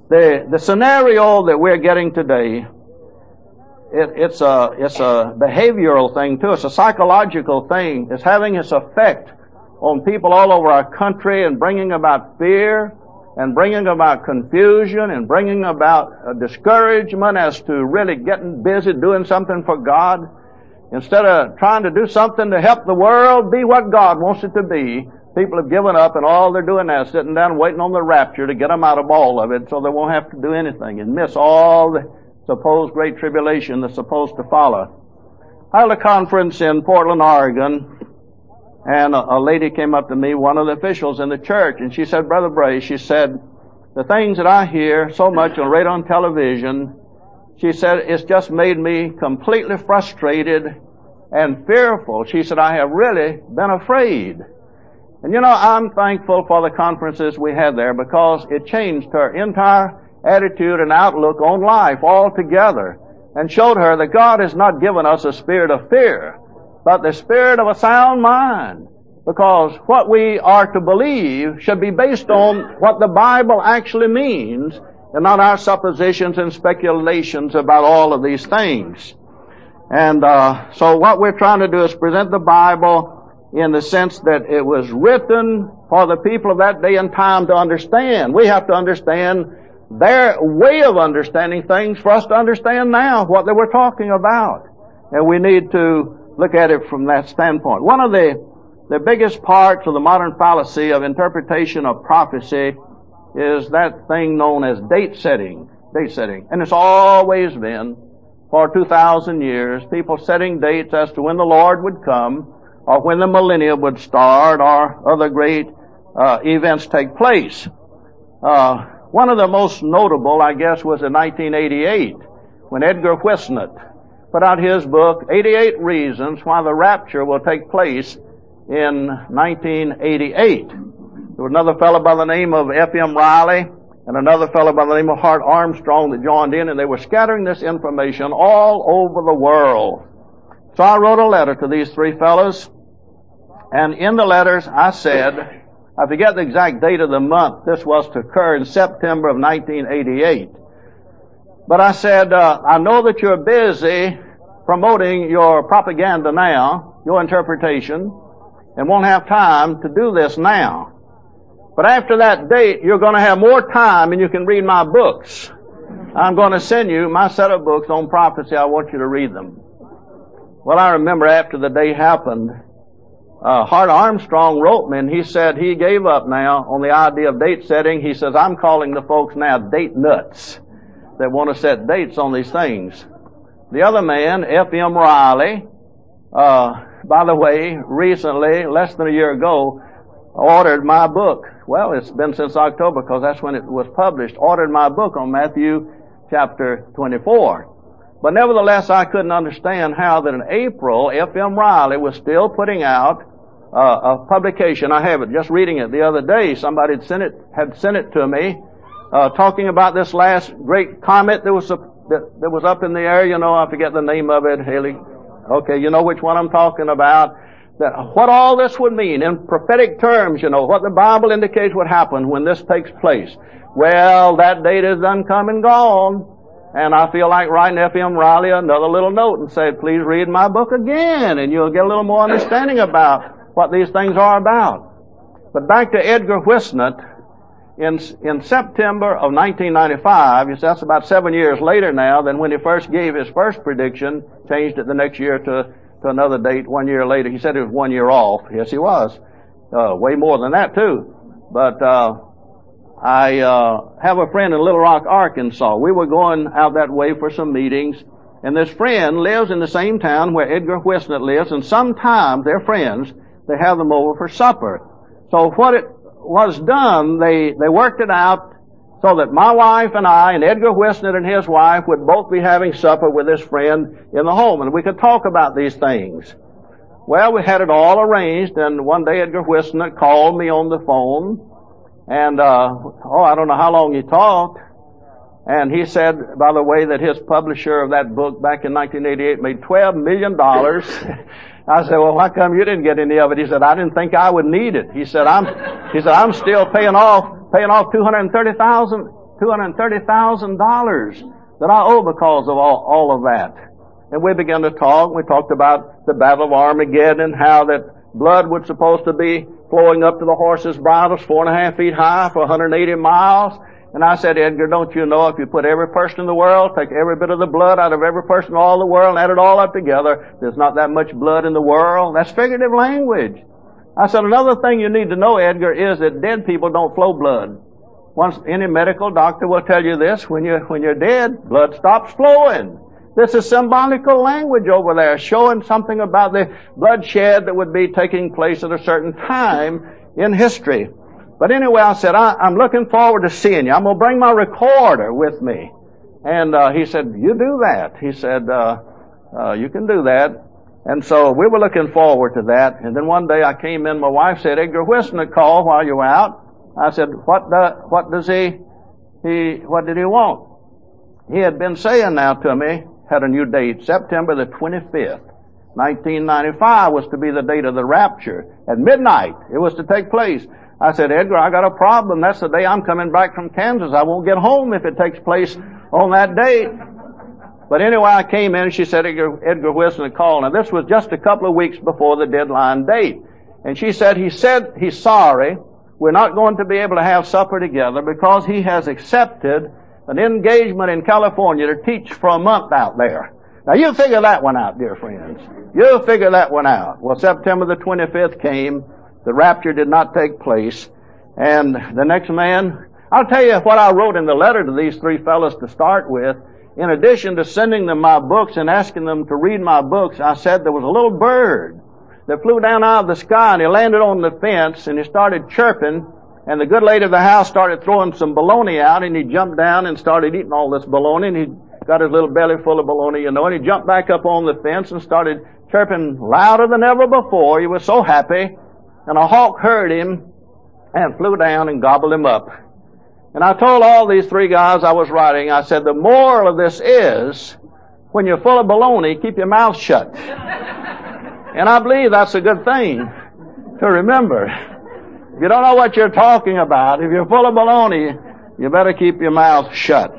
the scenario that we're getting today, it's a behavioral thing too. It's a psychological thing. It's having its effect on people all over our country and bringing about fear and bringing about confusion and bringing about discouragement as to really getting busy doing something for God. Instead of trying to do something to help the world be what God wants it to be, people have given up, and all they're doing now is sitting down waiting on the rapture to get them out of all of it so they won't have to do anything and miss all the supposed great tribulation that's supposed to follow. I held a conference in Portland, Oregon, and a lady came up to me, one of the officials in the church, and she said, Brother Bray, she said, the things that I hear so much on radio and television, she said, it's just made me completely frustrated and fearful. She said, I have really been afraid. And you know, I'm thankful for the conferences we had there because it changed her entire attitude and outlook on life altogether and showed her that God has not given us a spirit of fear, but the spirit of a sound mind. Because what we are to believe should be based on what the Bible actually means and not our suppositions and speculations about all of these things. And so what we're trying to do is present the Bible in the sense that it was written for the people of that day and time to understand. We have to understand their way of understanding things for us to understand now what they were talking about. And we need to look at it from that standpoint. One of the biggest parts of the modern fallacy of interpretation of prophecy is that thing known as date setting. Date setting. And it's always been, for 2,000 years, people setting dates as to when the Lord would come, or when the millennium would start, or other great events take place. One of the most notable, I guess, was in 1988, when Edgar Whitnett put out his book, 88 Reasons Why the Rapture Will Take Place in 1988. There was another fellow by the name of F.M. Riley and another fellow by the name of Hart Armstrong that joined in, and they were scattering this information all over the world. So I wrote a letter to these three fellows, and in the letters I said, I forget the exact date of the month this was to occur in September of 1988. But I said, I know that you're busy promoting your propaganda now, your interpretation, and won't have time to do this now. But after that date, you're going to have more time and you can read my books. I'm going to send you my set of books on prophecy. I want you to read them. Well, I remember after the day happened, Hart Armstrong wrote me, and he said he gave up now on the idea of date setting. He says, I'm calling the folks now date nuts that want to set dates on these things. The other man, F.M. Riley, by the way, recently, less than a year ago, ordered my book. Well, it's been since October because that's when it was published. Ordered my book on Matthew chapter 24. But nevertheless, I couldn't understand how that in April, F.M. Riley was still putting out a publication. I have it, just reading it the other day. Somebody had sent it to me, talking about this last great comet that was up in the air. You know, I forget the name of it. Haley. Okay, you know which one I'm talking about. That what all this would mean in prophetic terms, you know, what the Bible indicates would happen when this takes place. Well, that date is done come and gone. And I feel like writing F.M. Riley another little note and say, please read my book again, and you'll get a little more understanding about what these things are about. But back to Edgar Whitnett, in September of 1995, you see, that's about 7 years later now than when he first gave his first prediction, changed it the next year to another date 1 year later. He said it was 1 year off. Yes, he was. Way more than that, too. But I have a friend in Little Rock, Arkansas. We were going out that way for some meetings, and this friend lives in the same town where Edgar Whitnett lives, and sometimes their friends, they have them over for supper. So what it was done, they worked it out so that my wife and I and Edgar Whitnett and his wife would both be having supper with this friend in the home, and we could talk about these things. Well, we had it all arranged, and one day Edgar Whitnett called me on the phone, and I don't know how long he talked, and he said, by the way, that his publisher of that book back in 1988 made $12 million. I said, well, how come you didn't get any of it? He said, I didn't think I would need it. He said, I'm still paying off $230,000 $230,000 that I owe because of all of that. And we began to talk. We talked about the Battle of Armageddon and how that blood was supposed to be flowing up to the horses' bridles 4.5 feet high for 180 miles. And I said, Edgar, don't you know if you put every person in the world, take every bit of the blood out of every person in all the world and add it all up together, there's not that much blood in the world? That's figurative language. I said, another thing you need to know, Edgar, is that dead people don't flow blood. Once any medical doctor will tell you this, when you're dead, blood stops flowing. This is symbolical language over there, showing something about the bloodshed that would be taking place at a certain time in history. But anyway, I said, I'm looking forward to seeing you. I'm going to bring my recorder with me. And he said, you do that. He said, you can do that. And so we were looking forward to that. And then one day I came in, my wife said, Edgar Whiston had called while you were out. I said, what did he want? He had been saying now to me, had a new date, September the 25th, 1995 was to be the date of the rapture. At midnight, it was to take place. I said, Edgar, I got a problem. That's the day I'm coming back from Kansas. I won't get home if it takes place on that date. But anyway, I came in and she said, Edgar Whiston had called. Now, this was just a couple of weeks before the deadline date. And she said he's sorry. We're not going to be able to have supper together because he has accepted an engagement in California to teach for a month out there. Now, you figure that one out, dear friends. You figure that one out. Well, September the 25th came. The rapture did not take place. And the next man, I'll tell you what I wrote in the letter to these three fellows to start with. In addition to sending them my books and asking them to read my books, I said there was a little bird that flew down out of the sky and he landed on the fence and he started chirping. And the good lady of the house started throwing some bologna out, and he jumped down and started eating all this bologna, and he got his little belly full of bologna, and he jumped back up on the fence and started chirping louder than ever before. He was so happy, and a hawk heard him and flew down and gobbled him up. And I told all these three guys I was writing, I said, the moral of this is, when you're full of bologna, keep your mouth shut. And I believe that's a good thing to remember. If you don't know what you're talking about, if you're full of baloney, you better keep your mouth shut.